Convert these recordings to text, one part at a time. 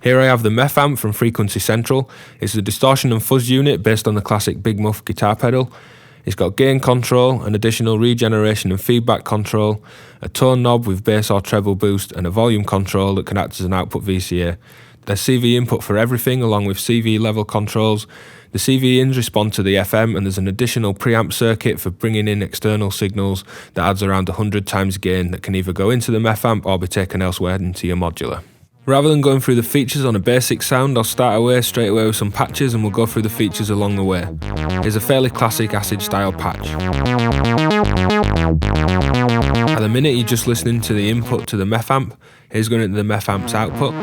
Here I have the Meth amp from Frequency Central. It's a distortion and fuzz unit based on the classic Big Muff guitar pedal. It's got gain control, an additional regeneration and feedback control, a tone knob with bass or treble boost, and a volume control that can act as an output VCA. There's CV input for everything, along with CV level controls. The CV ins respond to the FM, and there's an additional preamp circuit for bringing in external signals that adds around 100 times gain that can either go into the Meth amp or be taken elsewhere into your modular. Rather than going through the features on a basic sound, I'll start straight away with some patches and we'll go through the features along the way. Here's a fairly classic acid style patch. At the minute you're just listening to the input to the Meth amp. Here's going into the Meth amp's output.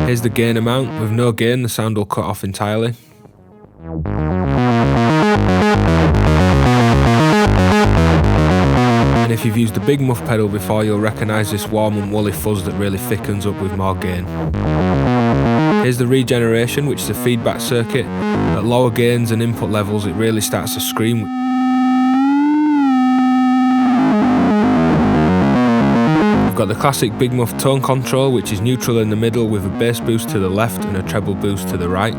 Here's the gain amount. With no gain, the sound will cut off entirely. And if you've used the Big Muff pedal before, you'll recognise this warm and woolly fuzz that really thickens up with more gain. Here's the regeneration, which is a feedback circuit. At lower gains and input levels, it really starts to scream. We've got the classic Big Muff tone control, which is neutral in the middle with a bass boost to the left and a treble boost to the right.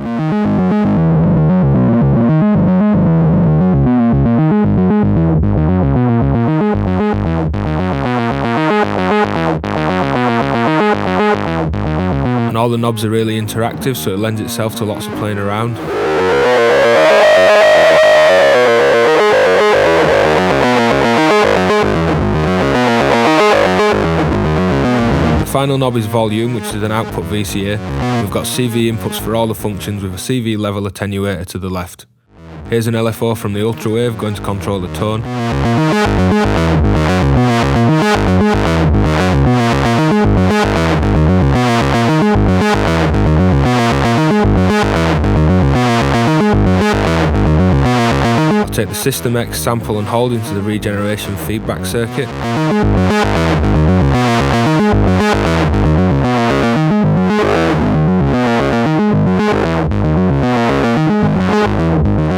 And all the knobs are really interactive, so it lends itself to lots of playing around. The final knob is volume, which is an output VCA. We've got CV inputs for all the functions with a CV level attenuator to the left. Here's an LFO from the Ultrawave going to control the tone. I'll take the System X sample and hold into the regeneration feedback circuit.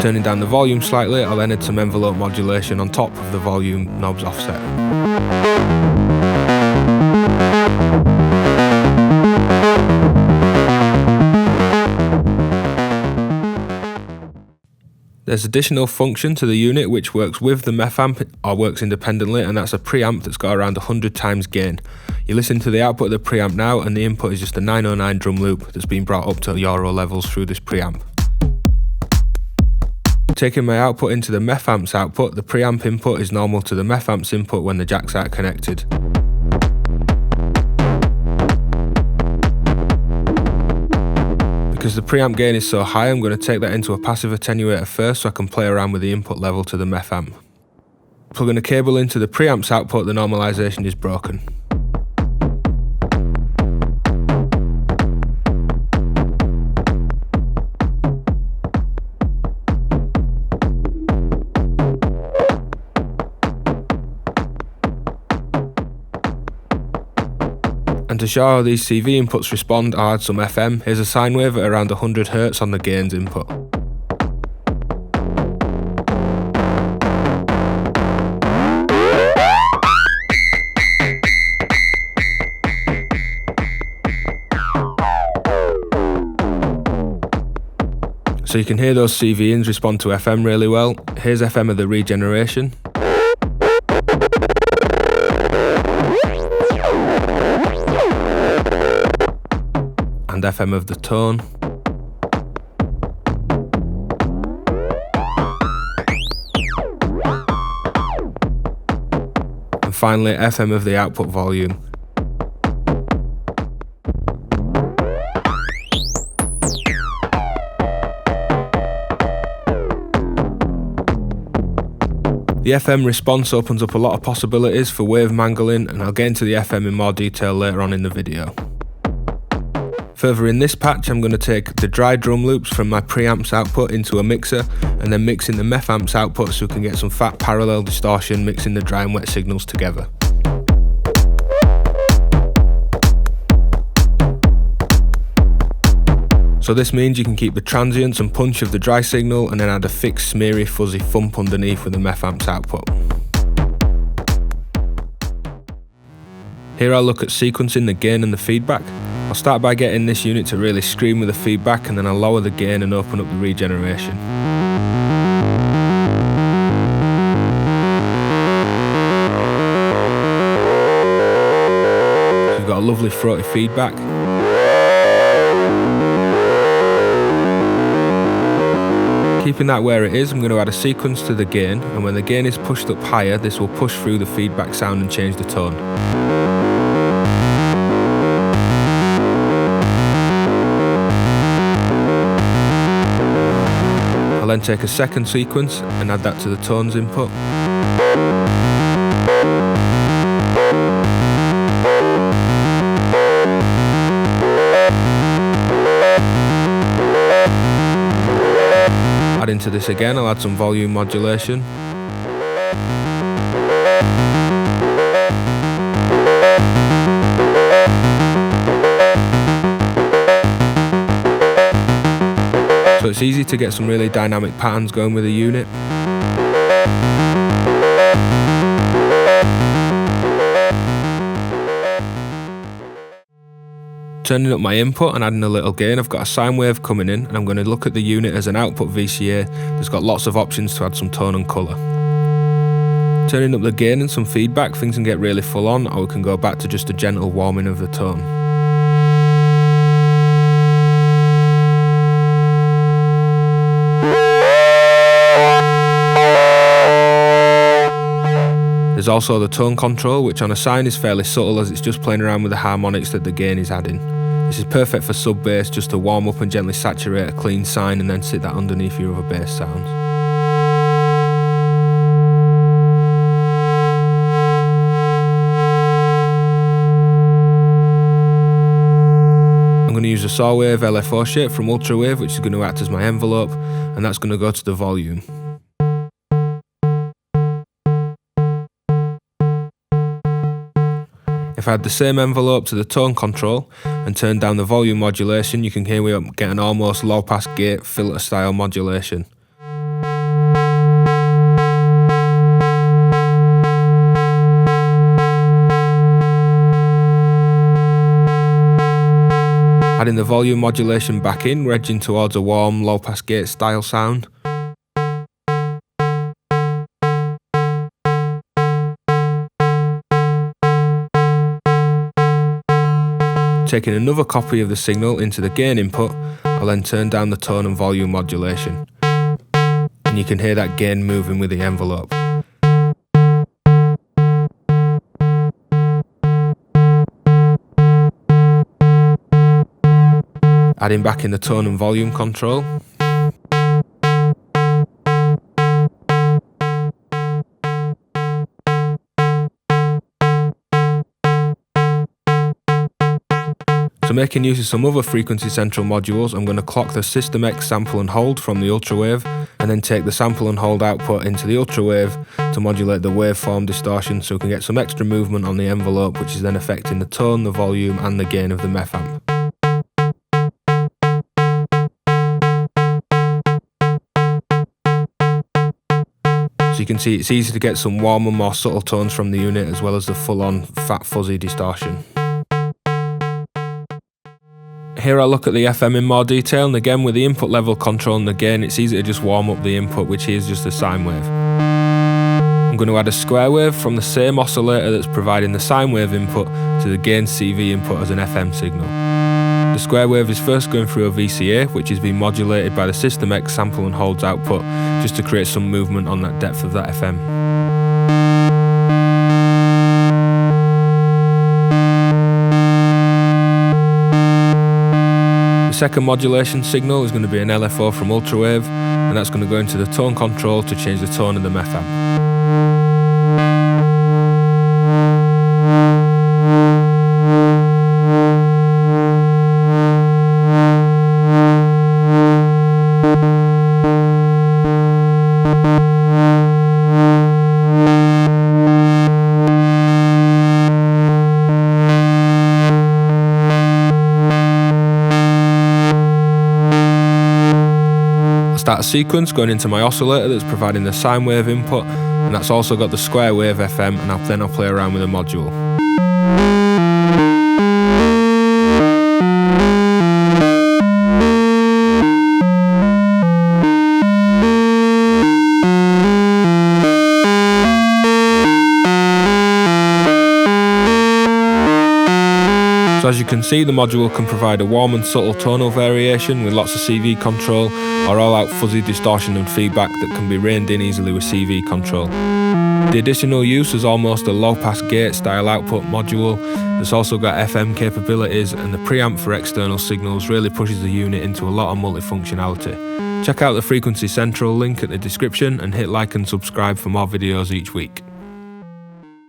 Turning down the volume slightly, I'll then add some envelope modulation on top of the volume knob's offset. There's additional function to the unit which works with the Meth amp or works independently, and that's a preamp that's got around 100 times gain. You listen to the output of the preamp now, and the input is just a 909 drum loop that's been brought up to Euro levels through this preamp. Taking my output into the Meth amp's output, the preamp input is normal to the Meth amp's input when the jacks aren't connected. Because the preamp gain is so high, I'm going to take that into a passive attenuator first so I can play around with the input level to the Meth amp. Plugging a cable into the preamp's output, the normalization is broken. And to show how these CV inputs respond, I'll add some FM. Here's a sine wave at around 100 Hz on the gains input. So you can hear those CV ins respond to FM really well. Here's FM of the regeneration. And FM of the tone. And finally FM of the output volume. The FM response opens up a lot of possibilities for wave mangling, and I'll get into the FM in more detail later on in the video. Further in this patch, I'm going to take the dry drum loops from my preamp's output into a mixer and then mix in the Meth amp's output so we can get some fat parallel distortion mixing the dry and wet signals together. So this means you can keep the transients and punch of the dry signal and then add a fixed smeary fuzzy thump underneath with the Meth amp's output. Here I'll look at sequencing the gain and the feedback. I'll start by getting this unit to really scream with the feedback, and then I'll lower the gain and open up the regeneration. So we've got a lovely throaty feedback. Keeping that where it is, I'm going to add a sequence to the gain, and when the gain is pushed up higher, this will push through the feedback sound and change the tone. I'll then take a second sequence and add that to the tones input. Adding to this again, I'll add some volume modulation. So it's easy to get some really dynamic patterns going with a unit. Turning up my input and adding a little gain, I've got a sine wave coming in, and I'm going to look at the unit as an output VCA that's got lots of options to add some tone and colour. Turning up the gain and some feedback, things can get really full on, or we can go back to just a gentle warming of the tone. There's also the tone control, which on a sine is fairly subtle as it's just playing around with the harmonics that the gain is adding. This is perfect for sub bass, just to warm up and gently saturate a clean sine and then sit that underneath your other bass sounds. I'm going to use a saw wave LFO shape from Ultrawave, which is going to act as my envelope, and that's going to go to the volume. If I add the same envelope to the tone control and turn down the volume modulation, you can hear we get an almost low pass gate filter style modulation. Adding the volume modulation back in, we're edging towards a warm low pass gate style sound. Taking another copy of the signal into the gain input, I'll then turn down the tone and volume modulation. And you can hear that gain moving with the envelope. Adding back in the tone and volume control. So making use of some other frequency central modules, I'm going to clock the System X sample and hold from the Ultrawave, and then take the sample and hold output into the Ultrawave to modulate the waveform distortion, so we can get some extra movement on the envelope, which is then affecting the tone, the volume and the gain of the Meth amp. So you can see it's easy to get some warmer, more subtle tones from the unit, as well as the full-on fat fuzzy distortion. Here I'll look at the FM in more detail, and again with the input level control and the gain, it's easy to just warm up the input, which is just a sine wave. I'm going to add a square wave from the same oscillator that's providing the sine wave input to the gain CV input as an FM signal. The square wave is first going through a VCA, which is being modulated by the System X sample and holds output, just to create some movement on that depth of that FM. The second modulation signal is going to be an LFO from Ultrawave, and that's going to go into the tone control to change the tone of the Meth amp. start a sequence going into my oscillator that's providing the sine wave input, and that's also got the square wave FM, and then I'll play around with a module. So as you can see, the module can provide a warm and subtle tonal variation with lots of CV control, or all-out fuzzy distortion and feedback that can be reined in easily with CV control. The additional use is almost a low-pass gate style output module that's also got FM capabilities, and the preamp for external signals really pushes the unit into a lot of multifunctionality. Check out the Frequency Central link at the description and hit like and subscribe for more videos each week.